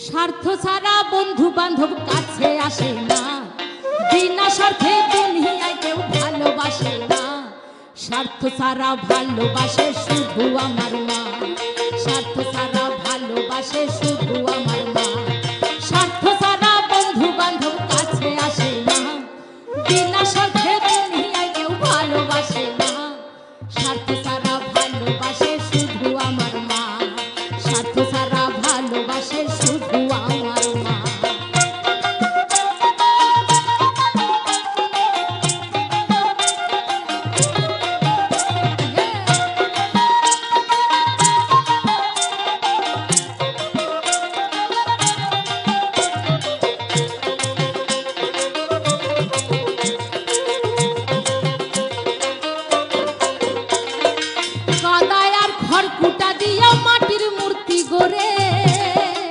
স্বার্থ ছাড়া বন্ধু বান্ধব কাছে আসে না, বিনা স্বার্থে দুনিয়ায় কেউ ভালোবাসে না। স্বার্থ ছাড়া ভালোবাসে শুধু আমার মা, স্বার্থ ছাড়া ভালোবাসে শুধু আমার মা। স্বার্থ ছাড়া বন্ধু বান্ধব কাছে আসে না, বিনা স্বার্থে দুনিয়ায় কেউ ভালোবাসে না। স্বার্থ ছাড়া ভালোবাসে শুধু আমার মা, স্বার্থ ছাড়া ভালোবাসে শুধু